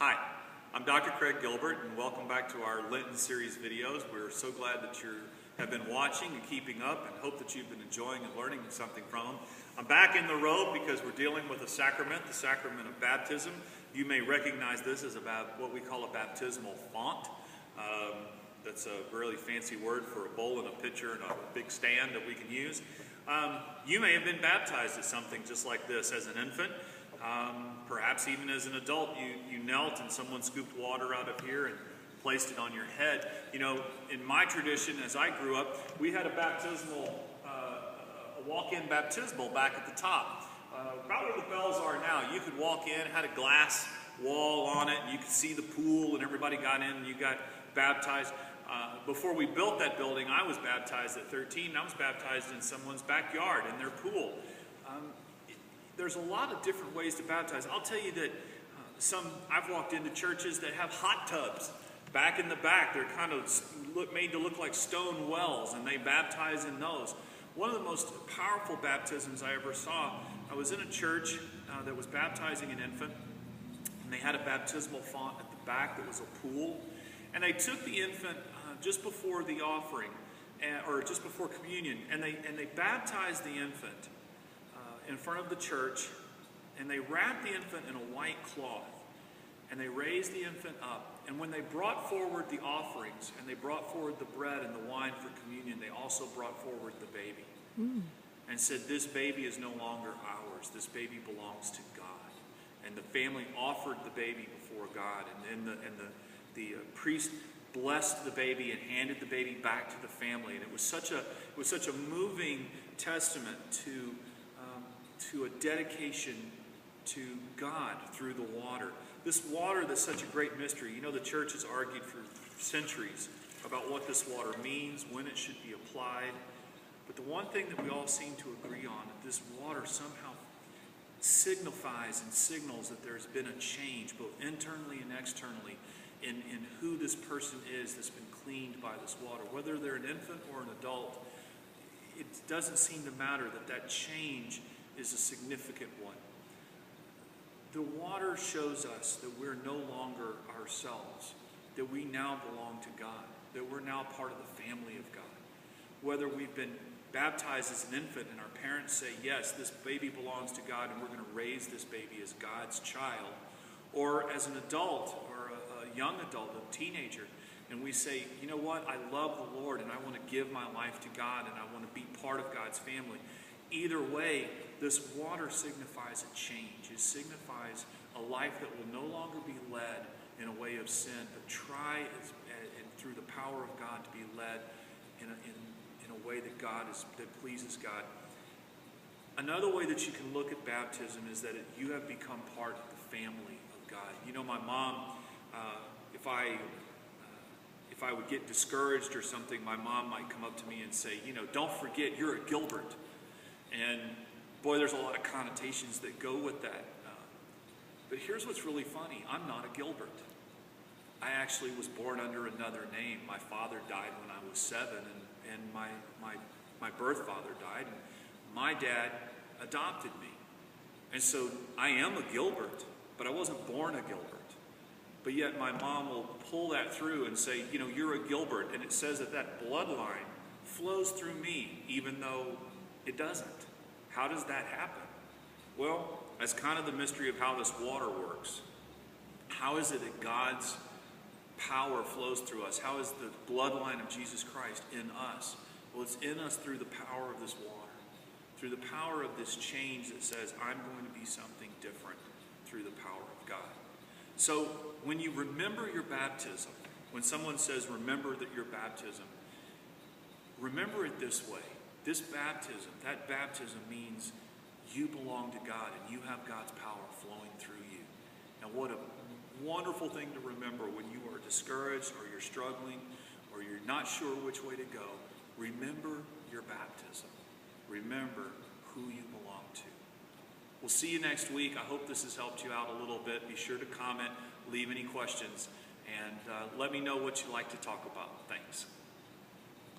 Hi, I'm Dr. Craig Gilbert, and welcome back to our Lenten series videos. We're so glad that you have been watching and keeping up, and hope that you've been enjoying and learning something from them. I'm back in the robe because we're dealing with a sacrament, the sacrament of baptism. You may recognize this as about what we call a baptismal font. That's a really fancy word for a bowl and a pitcher and a big stand that we can use. You may have been baptized as something just like this as an infant. Perhaps even as an adult, you knelt and someone scooped water out of here and placed it on your head. You know, in my tradition, as I grew up, we had a baptismal, a walk-in baptismal back at the top. About where the bells are now. You could walk in, it had a glass wall on it, and you could see the pool, and everybody got in and you got baptized. Before we built that building, I was baptized at 13. I was baptized in someone's backyard, in their pool. There's a lot of different ways to baptize. I'll tell you that I've walked into churches that have hot tubs back in the back. They're kind of made to look like stone wells, and they baptize in those. One of the most powerful baptisms I ever saw, I was in a church that was baptizing an infant, and they had a baptismal font at the back that was a pool. And they took the infant just before the offering, or just before communion, and they baptized the infant in front of the church, and they wrapped the infant in a white cloth, and they raised the infant up. And when they brought forward the offerings, and they brought forward the bread and the wine for communion, they also brought forward the baby and said, "This baby is no longer ours. This baby belongs to God." And the family offered the baby before God, and the priest blessed the baby and handed the baby back to the family. And it was such a moving testament to a dedication to God through the water. This water that's such a great mystery. You know, the church has argued for centuries about what this water means, when it should be applied. But the one thing that we all seem to agree on, that this water somehow signifies and signals that there's been a change, both internally and externally, in who this person is that's been cleaned by this water. Whether they're an infant or an adult, it doesn't seem to matter that change is a significant one. The water shows us that we're no longer ourselves, that we now belong to God, that we're now part of the family of God. Whether we've been baptized as an infant and our parents say, yes, this baby belongs to God and we're going to raise this baby as God's child, or as an adult or a young adult, a teenager, and we say, you know what, I love the Lord and I want to give my life to God and I want to be part of God's family. Either way, this water signifies a change. It signifies a life that will no longer be led in a way of sin, but try and through the power of God to be led in a way that pleases God. Another way that you can look at baptism is that you have become part of the family of God. You know, my mom, if I would get discouraged or something, my mom might come up to me and say, you know, don't forget you're a Gilbert. And boy, there's a lot of connotations that go with that. But here's what's really funny. I'm not a Gilbert. I actually was born under another name. My father died when I was 7, and my birth father died, and my dad adopted me. And so I am a Gilbert, but I wasn't born a Gilbert. But yet my mom will pull that through and say, you know, you're a Gilbert, and it says that bloodline flows through me, even though it doesn't. How does that happen? Well, that's kind of the mystery of how this water works. How is it that God's power flows through us? How is the bloodline of Jesus Christ in us? Well, it's in us through the power of this water, through the power of this change that says, I'm going to be something different through the power of God. So when you remember your baptism, when someone says, remember that your baptism, remember it this way. This baptism, that baptism means you belong to God and you have God's power flowing through you. And what a wonderful thing to remember when you are discouraged or you're struggling or you're not sure which way to go. Remember your baptism. Remember who you belong to. We'll see you next week. I hope this has helped you out a little bit. Be sure to comment, leave any questions, and let me know what you'd like to talk about. Thanks.